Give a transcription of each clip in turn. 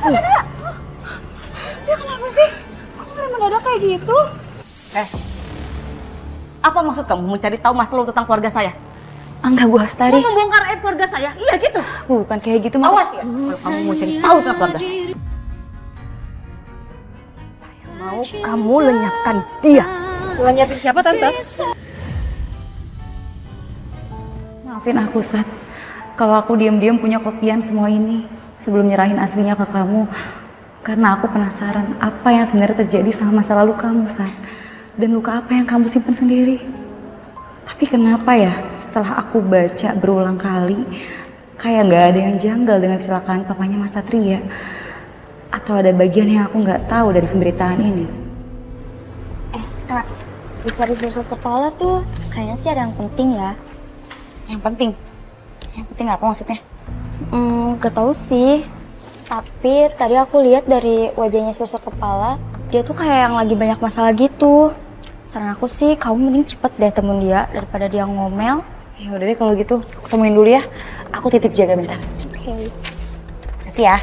Dia kenapa sih? Kok mulai mendadak kayak gitu? Apa maksud kamu mencari tahu masalah tentang keluarga saya? Enggak, Bu Astari. Mau membongkar aib keluarga saya? Iya gitu. Bukan kayak gitu, Mas. Awas ya, kalau kamu mau cari tahu tentang keluarga saya. Mau kamu lenyapkan dia. Lenyapin siapa, Tante? Maafin aku, Sat. Kalau aku diam-diam punya kopian semua ini sebelum nyerahin aslinya ke kamu. Karena aku penasaran apa yang sebenarnya terjadi sama masa lalu kamu, Sat. Dan luka apa yang kamu simpan sendiri. Tapi kenapa ya setelah aku baca berulang kali kayak nggak ada yang janggal dengan kecelakaan papanya Mas Satria. Atau ada bagian yang aku nggak tahu dari pemberitaan ini. Kak, bicara susuk kepala tuh kayaknya sih ada yang penting ya. Yang penting? Yang penting apa maksudnya? Gak tahu sih. Tapi tadi aku lihat dari wajahnya sosok kepala, dia tuh kayak yang lagi banyak masalah gitu. Saran aku sih, kamu mending cepet deh temuin dia daripada dia ngomel. Ya udah deh kalau gitu, aku temuin dulu ya. Aku titip jaga bentar. Oke. Kasih ya.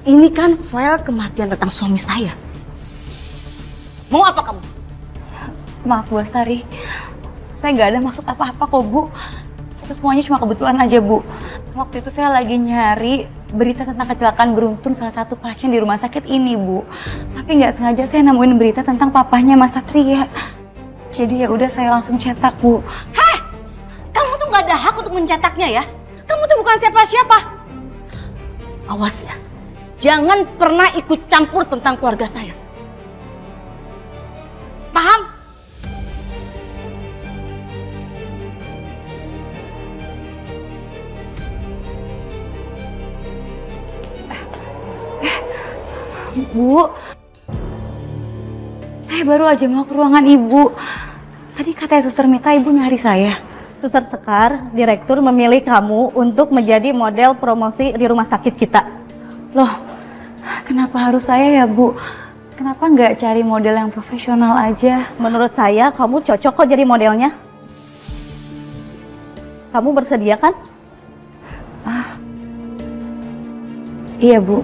Ini kan file kematian tentang suami saya. Mau apa kamu? Maaf Bu Astari, saya nggak ada maksud apa-apa kok Bu. Itu semuanya cuma kebetulan aja Bu. Waktu itu saya lagi nyari berita tentang kecelakaan beruntun salah satu pasien di rumah sakit ini Bu. Tapi nggak sengaja saya nemuin berita tentang papahnya Mas Satria. Jadi ya udah saya langsung cetak Bu. Heh, kamu tuh nggak ada hak untuk mencetaknya ya. Kamu tuh bukan siapa-siapa. Awas ya. Jangan pernah ikut campur tentang keluarga saya. Paham? Bu, saya baru aja mau ke ruangan Ibu. Tadi katanya Suster Mita Ibu nyari saya. Suster Sekar, direktur memilih kamu untuk menjadi model promosi di rumah sakit kita. Loh, kenapa harus saya ya Bu? Kenapa nggak cari model yang profesional aja? Menurut saya kamu cocok kok jadi modelnya. Kamu bersedia kan? Iya Bu.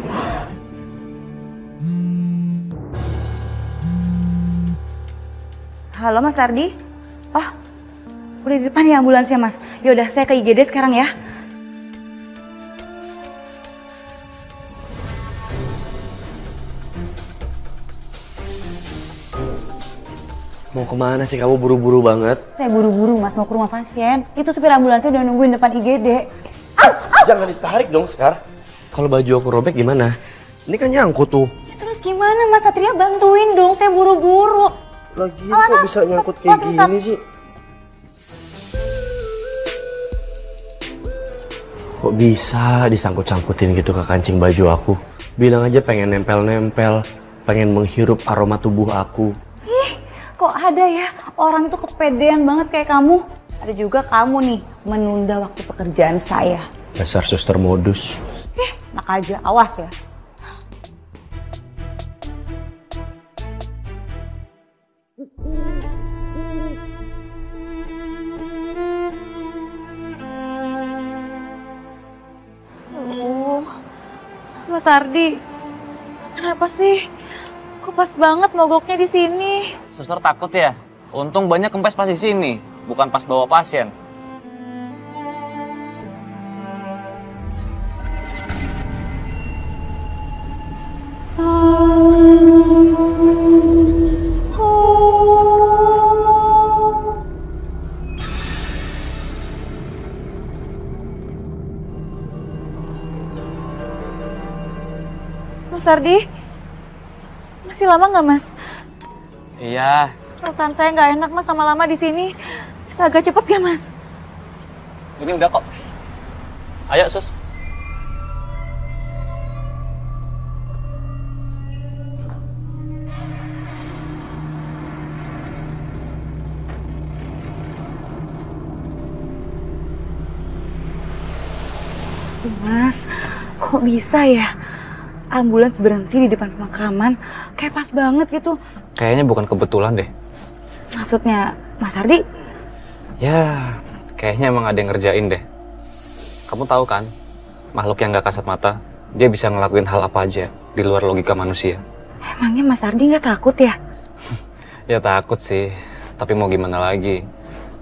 Halo Mas Ardi? Oh, udah di depan ya ambulansnya Mas. Yaudah saya ke IGD sekarang ya. Mau kemana sih kamu buru-buru banget? Saya buru-buru Mas mau ke rumah pasien. Itu supir ambulansnya udah nungguin depan IGD. Jangan ditarik dong Sekar. Kalau baju aku robek gimana? Ini kan nyangkut tuh. Ya, terus gimana Mas Satria bantuin dong, saya buru-buru. Lagian kok bisa nyangkut kayak gini sih? Kok bisa disangkut-sangkutin gitu ke kancing baju aku? Bilang aja pengen nempel-nempel, pengen menghirup aroma tubuh aku. Ih, kok ada ya orang itu kepedean banget kayak kamu? Ada juga kamu nih menunda waktu pekerjaan saya. Dasar suster modus. Enak aja, awas ya. Mas Ardi, kenapa sih? Kok pas banget mogoknya di sini? Suster takut ya? Untung banyak kempes pas di sini, bukan pas bawa pasien. Mas Ardi, masih lama nggak Mas? Iya. Perasaan saya nggak enak Mas lama-lama di sini. Bisa agak cepet gak Mas? Ini udah kok. Ayo, Sus. Mas, kok bisa ya? Ambulans berhenti di depan pemakaman, kayak pas banget gitu. Kayaknya bukan kebetulan deh. Maksudnya, Mas Ardi? Ya, kayaknya emang ada yang ngerjain deh. Kamu tahu kan, makhluk yang gak kasat mata, dia bisa ngelakuin hal apa aja di luar logika manusia. Emangnya Mas Ardi nggak takut ya? Ya takut sih, tapi mau gimana lagi.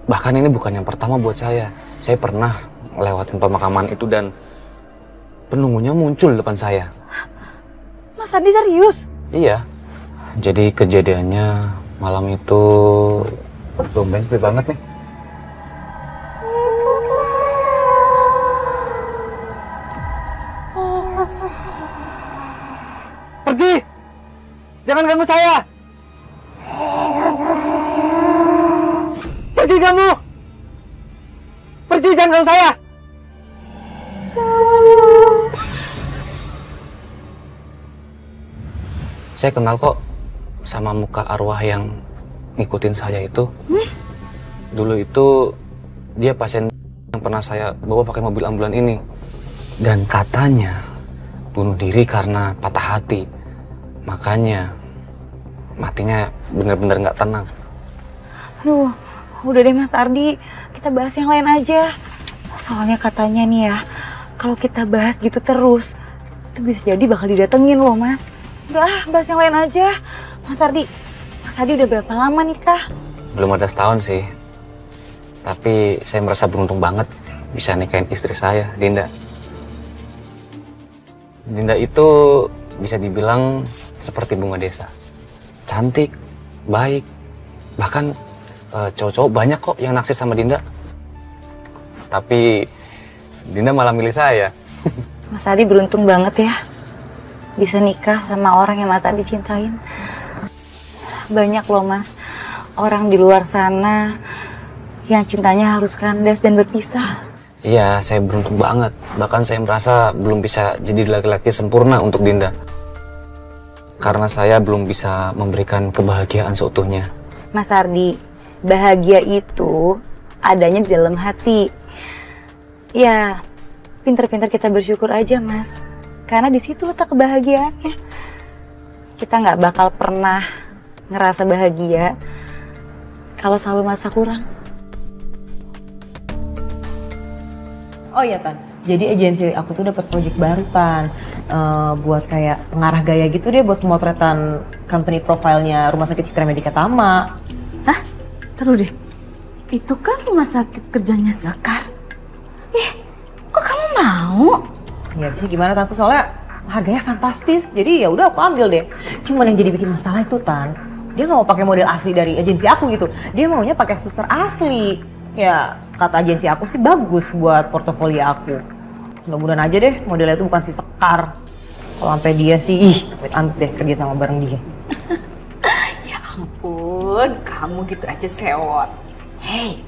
Bahkan ini bukan yang pertama buat saya. Saya pernah ngelewatin pemakaman itu dan penunggunya muncul depan saya. Mas Ardi serius? Iya. Jadi kejadiannya malam itu tumben sepi banget nih. Pergi! Jangan ganggu saya! Pergi kamu! Pergi, jangan ganggu saya! Saya kenal kok sama muka arwah yang ngikutin saya itu. Dulu itu dia pasien yang pernah saya bawa pakai mobil ambulan ini. Dan katanya bunuh diri karena patah hati. Makanya matinya bener-bener nggak tenang. Aduh, udah deh Mas Ardi, kita bahas yang lain aja. Soalnya katanya nih ya, kalau kita bahas gitu terus, itu bisa jadi bakal didatengin loh Mas. Udah, bahas yang lain aja. Mas Ardi udah berapa lama nikah? Belum ada setahun sih. Tapi saya merasa beruntung banget bisa nikahin istri saya, Dinda. Dinda itu bisa dibilang seperti bunga desa. Cantik, baik, bahkan cowok-cowok banyak kok yang naksir sama Dinda. Tapi Dinda malah milih saya. Mas Ardi beruntung banget ya, bisa nikah sama orang yang Mas Ardi cintain. Banyak loh Mas, orang di luar sana yang cintanya harus kandas dan berpisah. Iya, saya beruntung banget. Bahkan saya merasa belum bisa jadi laki-laki sempurna untuk Dinda. Karena saya belum bisa memberikan kebahagiaan seutuhnya. Mas Ardi, bahagia itu adanya di dalam hati. Ya, pinter-pinter kita bersyukur aja Mas. Karena di situ letak kebahagiaannya. Kita nggak bakal pernah ngerasa bahagia kalau selalu merasa kurang. Oh iya Tan, jadi agensi aku tuh dapat project baru Tan, buat kayak pengarah gaya gitu deh buat pemotretan company profile-nya Rumah Sakit Citra Medika Tama. Hah? Terus deh, itu kan rumah sakit kerjanya Sekar. Kok kamu mau? Ya bisa gimana Tante, soalnya harganya fantastis, jadi ya udah aku ambil deh. Cuman yang jadi bikin masalah itu Tan, dia nggak mau pakai model asli dari agensi aku gitu, dia maunya pakai suster asli. Ya kata agensi aku sih bagus buat portofolio aku. Mudah-mudahan aja deh modelnya itu bukan si Sekar. Kalau sampai dia sih, amit-amit deh kerja sama bareng dia. Ya ampun, kamu gitu aja sewot. Hei,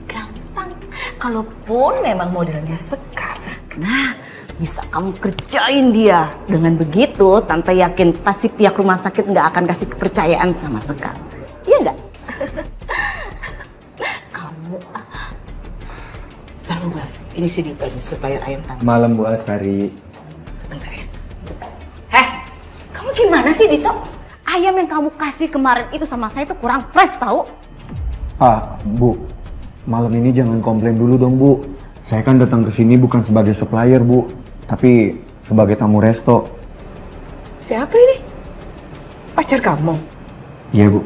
gampang. Kalaupun memang modelnya Sekar, nah bisa kamu kerjain dia. Dengan begitu, Tante yakin pasti pihak rumah sakit nggak akan kasih kepercayaan sama Sekar. Iya nggak? Kamu, taruh ini si Dito nih supaya ayam Tante. Malam Bu Asari. Bentar ya. Kamu gimana sih Dito? Ayam yang kamu kasih kemarin itu sama saya itu kurang fresh tahu? Bu, malam ini jangan komplain dulu dong Bu. Saya kan datang ke sini bukan sebagai supplier Bu, tapi sebagai tamu resto. Siapa ini? Pacar kamu? Iya Bu.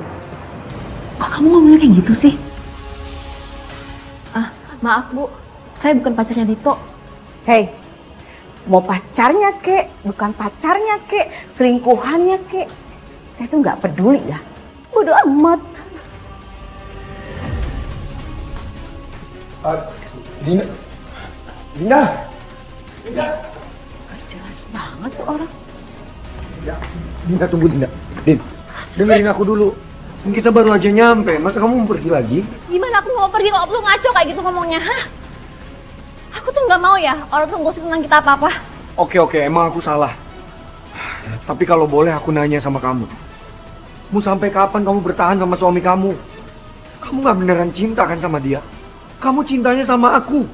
Kok kamu ngomongnya kayak gitu sih? Maaf Bu, saya bukan pacarnya Dito. Hei, mau pacarnya kek, bukan pacarnya kek, selingkuhannya kek, saya tuh nggak peduli ya. Bodoh amat. Dinda. Dinda. Gak jelas banget tuh orang. Dinda tunggu Dinda. Din, dengerin aku dulu. Kita baru aja nyampe, masa kamu mau pergi lagi? Gimana aku mau pergi kalau lu ngaco kayak gitu ngomongnya, hah? Aku tuh nggak mau ya orang tuh gosip tentang kita apa-apa. Oke, emang aku salah. Tapi kalau boleh aku nanya sama kamu. Mau sampai kapan kamu bertahan sama suami kamu? Kamu gak beneran cinta kan sama dia? Kamu cintanya sama aku.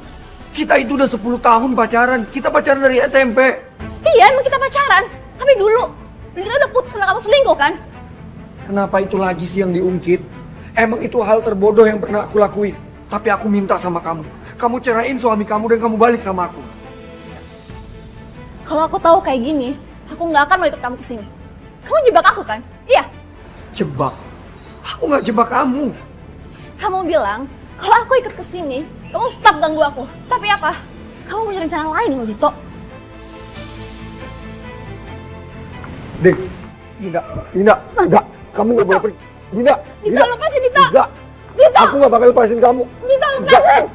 Kita itu udah 10 tahun pacaran. Kita pacaran dari SMP. Iya emang kita pacaran. Tapi dulu kita udah putus karena kamu selingkuh kan? Kenapa itu lagi sih yang diungkit? Emang itu hal terbodoh yang pernah aku lakuin. Tapi aku minta sama kamu. Kamu ceraiin suami kamu dan kamu balik sama aku. Kalau aku tahu kayak gini, aku nggak akan mau ikut kamu kesini. Kamu jebak aku kan? Iya. Jebak? Aku gak jebak kamu. Kamu bilang kalau aku ikut kesini, kamu stop ganggu aku. Tapi apa? Kamu punya rencana lain loh, Dito. Dek, Dinda, enggak. Kamu gak boleh pergi. Dinda, lepasin, Dito. Enggak. Dito. Aku gak bakal lepasin kamu. Dito, lepasin.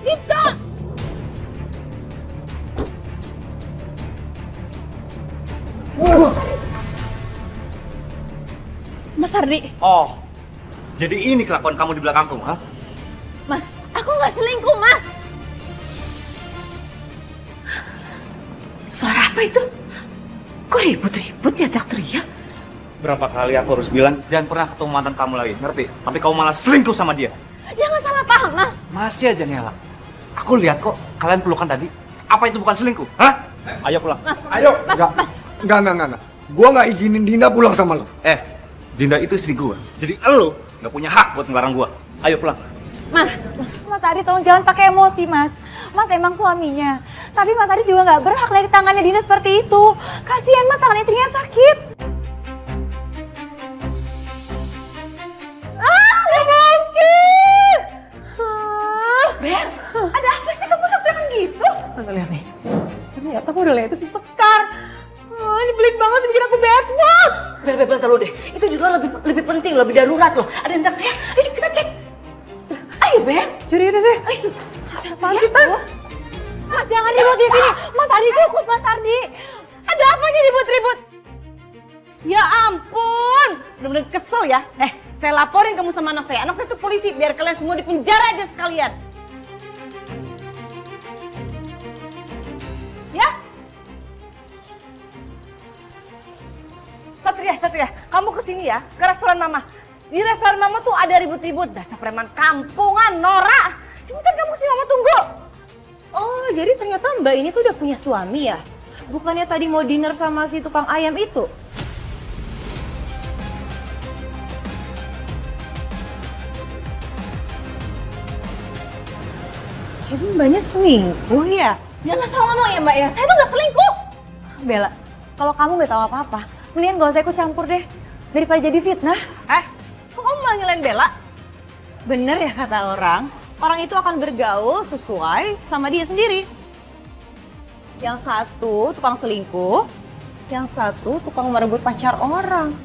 Dito. Mas Ardi. Oh, jadi ini kelakuan kamu di belakangku, ha? Mas, aku nggak selingkuh, Mas. Suara apa itu? Kok ribut-ribut ya, teriak-teriak? Berapa kali aku harus bilang jangan pernah ketemu mantan kamu lagi, ngerti? Tapi kamu malah selingkuh sama dia. Jangan salah paham, Mas. Masih aja ngelak. Aku lihat kok kalian pelukan tadi. Apa itu bukan selingkuh? Hah? Ayo pulang. Mas, Ayo. Mas, Enggak. Mas. Enggak. Gua gak izinin Dinda pulang sama lo. Dinda itu istri gua. Jadi elo nggak punya hak buat ngelarang gua. Ayo pulang. Mas. Mas Ardi tolong jangan pakai emosi, Mas. Mas emang suaminya. Tapi Mas Ardi juga nggak berhak dari tangannya Dinda seperti itu. Kasihan Mas, tangan istrinya sakit. Ben, ada apa sih kamu teriakan gitu? Tante lihat nih. Ternyata modelnya itu si Sekar. Ini pelik banget bikin aku bad mood. Bentar dulu deh. Itu juga lebih penting, lebih darurat loh. Ada yang teriak. Ayo kita cek. Ayo, Ben. Jadi udah deh. Ayo. Apaan sih, Tan? Mas jangan ribut di sini. Mas Ardi cukup, Mas Ardi. Ada apa nih ribut-ribut? Ya ampun, bener-bener kesel ya. Saya laporin kamu sama anak saya. Anak saya tuh polisi, biar kalian semua di penjara aja sekalian. Ya? Satria, kamu kesini ya, ke restoran Mama. Di restoran Mama tuh ada ribut-ribut, dasar preman kampungan, norak. Cepetan kamu kesini, Mama tunggu. Oh, jadi ternyata Mbak ini tuh udah punya suami ya? Bukannya tadi mau dinner sama si tukang ayam itu? Jadi Mbaknya selingkuh ya? Jangan salah ngomong ya, Mbak ya. Saya tuh nggak selingkuh. Bella, kalau kamu nggak tahu apa-apa, mendingan gak usah ikut campur deh. Daripada jadi fitnah. Kok kamu malah nyalain Bella? Bener ya kata orang itu akan bergaul sesuai sama dia sendiri. Yang satu tukang selingkuh, yang satu tukang merebut pacar orang.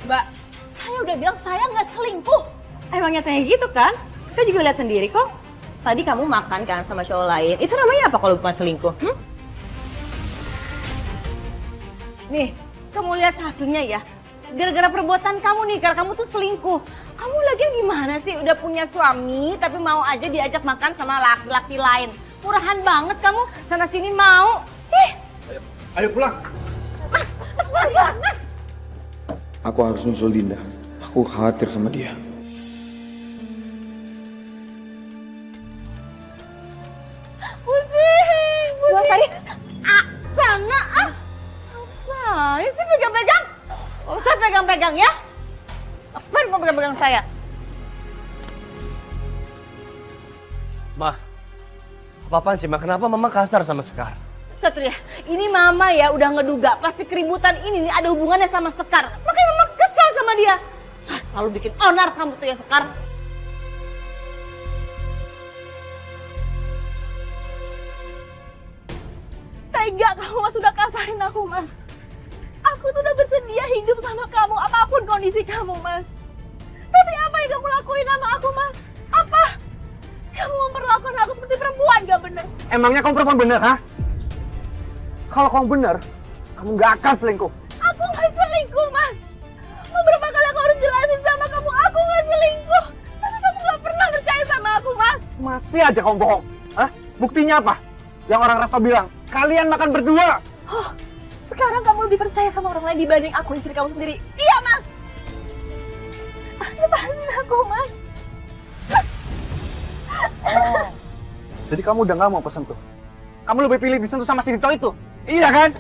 Mbak, saya udah bilang saya nggak selingkuh. Emang nyatanya gitu kan? Saya juga lihat sendiri kok. Tadi kamu makan kan sama cowok lain. Itu namanya apa kalau bukan selingkuh? Nih, kamu lihat hasilnya ya. Gara-gara perbuatan kamu nih, karena kamu tuh selingkuh. Kamu lagi gimana sih? Udah punya suami, tapi mau aja diajak makan sama laki-laki lain. Murahan banget kamu, sana sini mau. Ayo pulang. Mas, pelan-pelan, Mas. Aku harus nyusul Dinda. Aku khawatir sama dia. Pusing. Sana. Saya sih pegang-pegang. Oh, saya pegang-pegang ya. Apaan mau pegang-pegang saya? Ma, apa-apaan sih, Ma? Kenapa Mama kasar sama Sekar? Satria, ini Mama ya udah ngeduga pasti keributan ini nih ada hubungannya sama Sekar. Makanya Mama kesal sama dia. Selalu bikin onar kamu tuh ya, Sekar. Tega kamu, Mas, udah kasarin aku, Mas. Aku tuh udah bersedia hidup sama kamu, apapun kondisi kamu, Mas. Tapi apa yang kamu lakuin sama aku, Mas? Apa? Kamu memperlakukan aku seperti perempuan, gak bener? Emangnya kamu perempuan bener, ha? Kalau kamu bener, kamu gak akan selingkuh. Aku gak selingkuh, Mas. Beberapa kali aku harus jelasin sama kamu, aku selingkuh. Tapi kamu gak pernah percaya sama aku, Mas. Masih aja kamu bohong. Hah? Buktinya apa? Yang orang Resto bilang, kalian makan berdua. Oh, sekarang kamu lebih percaya sama orang lain dibanding aku, istri kamu sendiri. Iya, Mas. Lepasin aku, Mas. Oh, jadi kamu udah gak mau pesen tuh? Kamu lebih pilih disentuh sama si Dito itu? Iya kan?